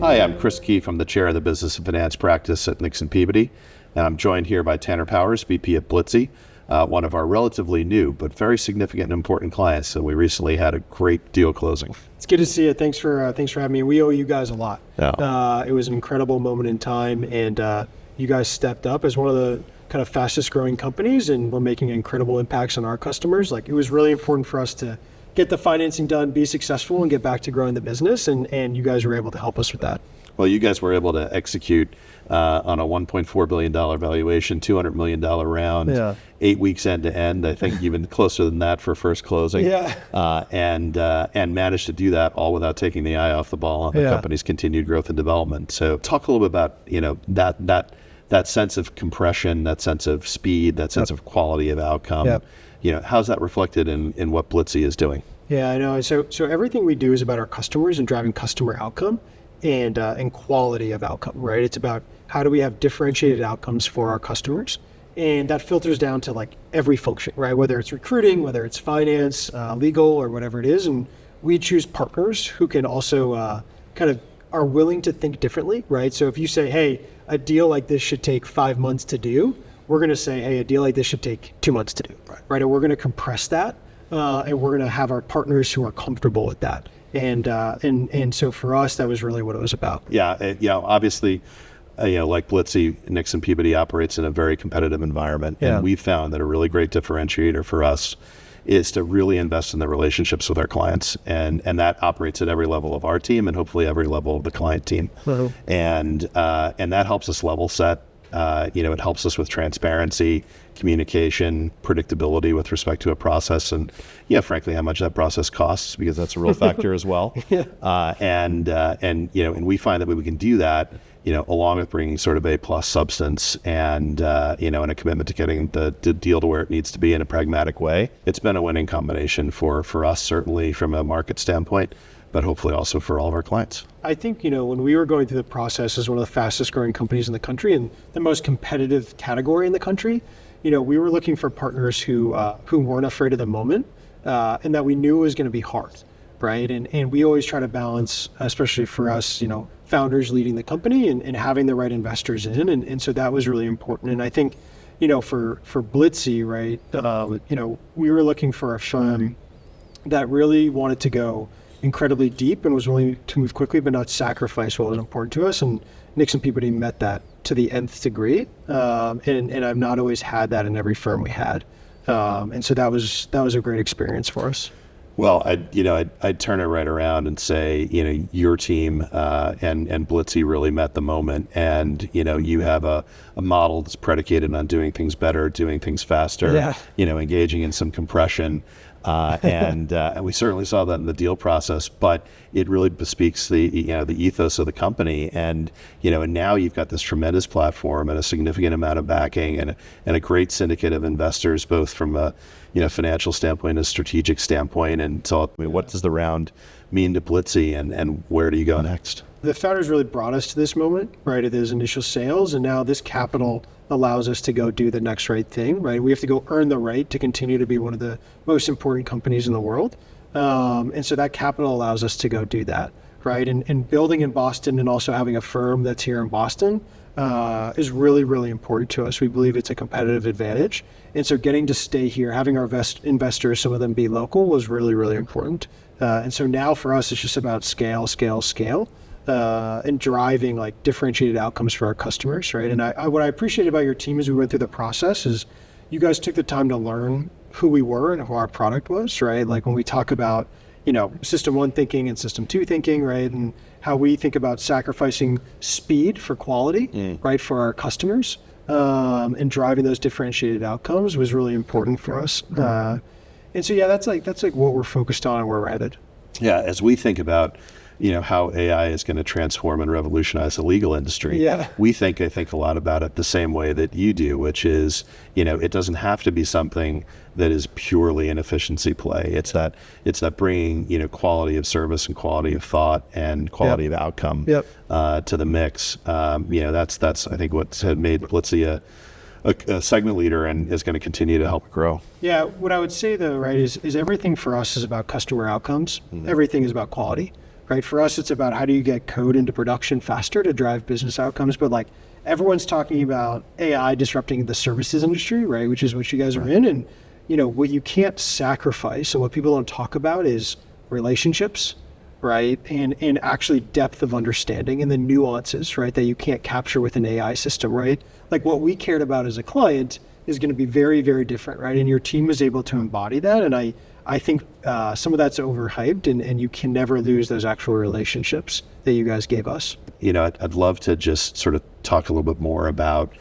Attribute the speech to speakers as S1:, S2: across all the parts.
S1: Hi, I'm Chris Keefe. I'm the chair of the Business and Finance practice at Nixon Peabody, and I'm joined here by Tanner Powers, VP at Blitzy, one of our relatively new but very significant and important clients. So we recently had a great deal closing.
S2: It's good to see you. Thanks for having me. We owe you guys a lot.
S1: Yeah.
S2: It was an incredible moment in time, and you guys stepped up as one of the kind of fastest growing companies, and we're making incredible impacts on our customers. Like, it was really important for us to get the financing done, be successful, and get back to growing the business, and you guys were able to help us with that.
S1: Well, you guys were able to execute on a $1.4 billion valuation, $200 million round, 8 weeks end to end. I think even closer than that for first closing. And managed to do that all without taking the eye off the ball on the company's continued growth and development. So talk a little bit about that sense of compression, that sense of speed, that sense of quality of outcome. How's that reflected in what Blitzy is doing?
S2: Yeah, I know. So everything we do is about our customers and driving customer outcome and quality of outcome, right? It's about how do we have differentiated outcomes for our customers, and that filters down to like every function, right? Whether it's recruiting, whether it's finance, legal, or whatever it is, and we choose partners who can also kind of are willing to think differently, right? So if you say, hey, a deal like this should take 5 months to do, we're going to say, hey, a deal like this should take 2 months to do, right? And we're going to compress that, and we're going to have our partners who are comfortable with that. And so for us, that was really what it was about.
S1: Obviously, like Blitzy, Nixon Peabody operates in a very competitive environment, and we've found that a really great differentiator for us is to really invest in the relationships with our clients, and that operates at every level of our team and hopefully every level of the client team, and that helps us level set. It helps us with transparency, communication, predictability with respect to a process, and frankly, how much that process costs, because that's a real factor as well. And we find that we can do that, along with bringing sort of A+ substance and a commitment to getting the deal to where it needs to be in a pragmatic way. It's been a winning combination for us, certainly from a market standpoint, but hopefully also for all of our clients.
S2: I think, when we were going through the process as one of the fastest growing companies in the country and the most competitive category in the country, we were looking for partners who weren't afraid of the moment, and that we knew it was going to be hard, right? And we always try to balance, especially for us, founders leading the company and having the right investors in. And so that was really important. And I think, for Blitzy, right, we were looking for a firm that really wanted to go incredibly deep and was willing to move quickly, but not sacrifice what was important to us. And Nixon Peabody met that to the nth degree. And I've not always had that in every firm we had. And so that was a great experience for us.
S1: Well, I'd turn it right around and say, your team and Blitzy really met the moment, and you have a model that's predicated on doing things better, doing things faster, engaging in some compression, and we certainly saw that in the deal process. But it really bespeaks the ethos of the company, and now you've got this tremendous platform and a significant amount of backing and a great syndicate of investors, both from a financial standpoint and a strategic standpoint. And so, what does the round mean to Blitzy, and where do you go next?
S2: The founders really brought us to this moment, right, of those initial sales, and now this capital allows us to go do the next right thing, right? We have to go earn the right to continue to be one of the most important companies in the world. And so that capital allows us to go do that, right? And building in Boston and also having a firm that's here in Boston is really, really important to us. We believe it's a competitive advantage. And so getting to stay here, having our investors, some of them be local, was really, really important. And so now for us, it's just about scale, and driving like differentiated outcomes for our customers, right? And what I appreciate about your team as we went through the process is you guys took the time to learn who we were and who our product was, right? Like when we talk about, system one thinking and system two thinking, right? And how we think about sacrificing speed for quality, right, for our customers, and driving those differentiated outcomes was really important for us. And so, that's like what we're focused on and where we're headed.
S1: Yeah, as we think about how AI is going to transform and revolutionize the legal industry. I think a lot about it the same way that you do, which is, it doesn't have to be something that is purely an efficiency play. It's that bringing, quality of service and quality of thought and quality of outcome to the mix. That's I think what's had made Blitzy a segment leader and is going to continue to help grow.
S2: Yeah, what I would say though, right, is everything for us is about customer outcomes. Everything is about quality. right? For us, it's about how do you get code into production faster to drive business outcomes. But like everyone's talking about AI disrupting the services industry, right? Which is what you guys are in. And, what you can't sacrifice and what people don't talk about is relationships, right? And actually depth of understanding and the nuances, right? That you can't capture with an AI system, right? Like what we cared about as a client is going to be very, very different, right? And your team was able to embody that. And I think some of that's overhyped, and you can never lose those actual relationships that you guys gave us.
S1: I'd love to just sort of talk a little bit more about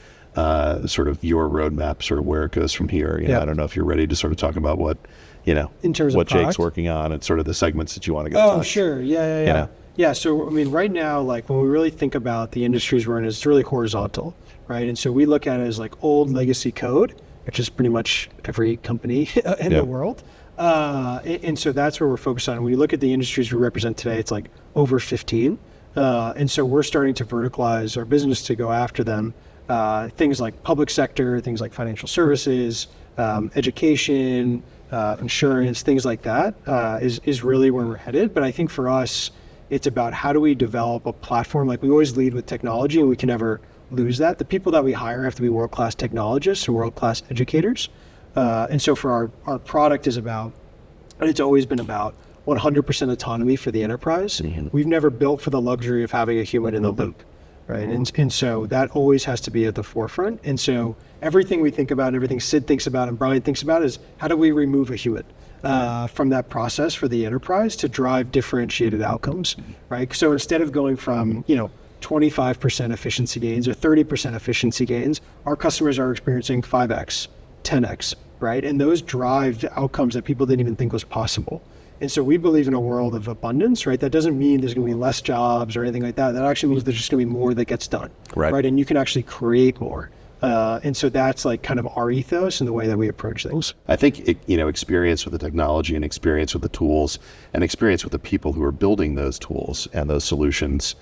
S1: sort of your roadmap, sort of where it goes from here. I don't know if you're ready to sort of talk about what,
S2: in terms
S1: what
S2: of
S1: Jake's working on and sort of the segments that you want to go touch.
S2: Sure. Yeah. Yeah. So, right now, like when we really think about the industries we're in, it's really horizontal, right? And so we look at it as like old legacy code, which is pretty much every company in the world. And so that's where we're focused on. When you look at the industries we represent today, it's like over 15. And so we're starting to verticalize our business to go after them. Things like public sector, things like financial services, education, insurance, things like that is really where we're headed. But I think for us, it's about how do we develop a platform. Like we always lead with technology, and we can never lose that. The people that we hire have to be world-class technologists and world-class educators. And so for our product is about, and it's always been about 100% autonomy for the enterprise. Mm-hmm. We've never built for the luxury of having a human in the loop, right? And so that always has to be at the forefront. And so everything we think about, everything Sid thinks about and Brian thinks about is how do we remove a human from that process for the enterprise to drive differentiated outcomes, right? So instead of going from, 25% efficiency gains or 30% efficiency gains, our customers are experiencing 5x, 10x, right? And those drive outcomes that people didn't even think was possible. And so we believe in a world of abundance, right? That doesn't mean there's going to be less jobs or anything like that. That actually means there's just going to be more that gets done, right? And you can actually create more. And so that's like kind of our ethos and the way that we approach things.
S1: I think, experience with the technology and experience with the tools and experience with the people who are building those tools and those solutions,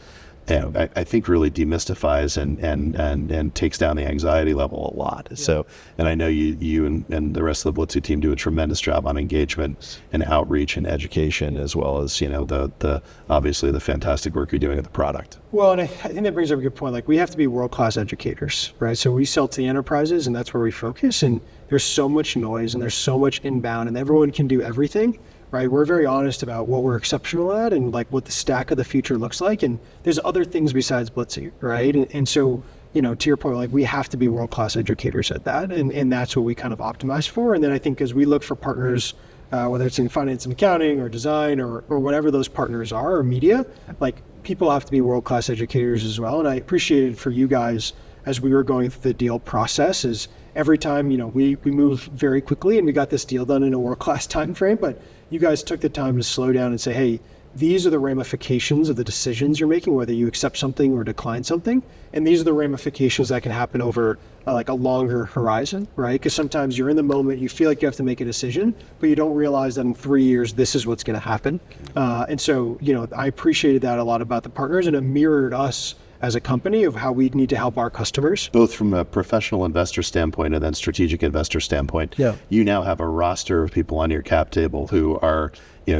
S1: I think really demystifies and takes down the anxiety level a lot. Yeah. So, and I know you and the rest of the Blitzy team do a tremendous job on engagement and outreach and education, as well as, the obviously the fantastic work you're doing with the product.
S2: Well, and I think that brings up a good point. Like we have to be world-class educators, right? So we sell to the enterprises and that's where we focus. And there's so much noise and there's so much inbound and everyone can do everything. Right, we're very honest about what we're exceptional at and like what the stack of the future looks like. And there's other things besides Blitzy, right? And so, to your point, like we have to be world-class educators at that. And that's what we kind of optimize for. And then I think as we look for partners, whether it's in finance and accounting or design or whatever those partners are, or media, like people have to be world-class educators as well. And I appreciated for you guys as we were going through the deal process is every time, we moved very quickly and we got this deal done in a world-class time frame, but you guys took the time to slow down and say, hey, these are the ramifications of the decisions you're making, whether you accept something or decline something. And these are the ramifications that can happen over like a longer horizon, right? Because sometimes you're in the moment, you feel like you have to make a decision, but you don't realize that in 3 years, this is what's going to happen. And so, I appreciated that a lot about the partners, and it mirrored us as a company of how we need to help our customers.
S1: Both from a professional investor standpoint and then strategic investor standpoint. Yeah. You now have a roster of people on your cap table who are,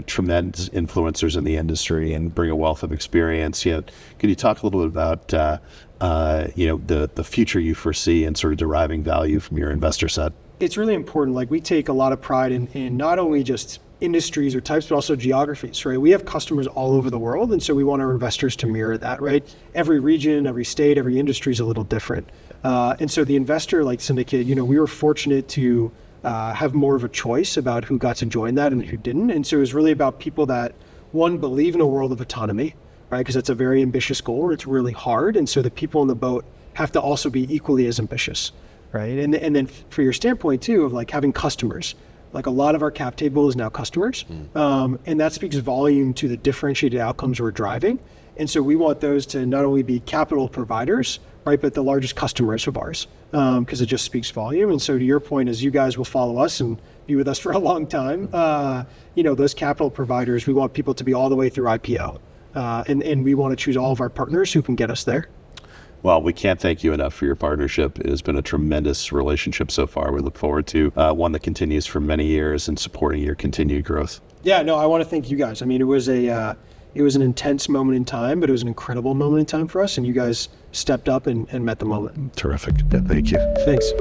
S1: tremendous influencers in the industry and bring a wealth of experience. Could you talk a little bit about, the future you foresee and sort of deriving value from your investor set?
S2: It's really important. Like we take a lot of pride in not only just industries or types, but also geographies, right? We have customers all over the world. And so we want our investors to mirror that, right? Every region, every state, every industry is a little different. And so the investor like syndicate, we were fortunate to have more of a choice about who got to join that and who didn't. And so it was really about people that, one, believe in a world of autonomy, right? Because it's a very ambitious goal and it's really hard. And so the people in the boat have to also be equally as ambitious, right? And then for your standpoint too, of like having customers, like a lot of our cap table is now customers. And that speaks volume to the differentiated outcomes we're driving. And so we want those to not only be capital providers, right, but the largest customers of ours, because it just speaks volume. And so to your point, as you guys will follow us and be with us for a long time, those capital providers, we want people to be all the way through IPO. And we want to choose all of our partners who can get us there.
S1: Well, we can't thank you enough for your partnership. It has been a tremendous relationship so far. We look forward to one that continues for many years and supporting your continued growth.
S2: Yeah, no, I want to thank you guys. I mean, it was It was an intense moment in time, but it was an incredible moment in time for us, and you guys stepped up and met the moment.
S1: Terrific. Thank you.
S2: Thanks.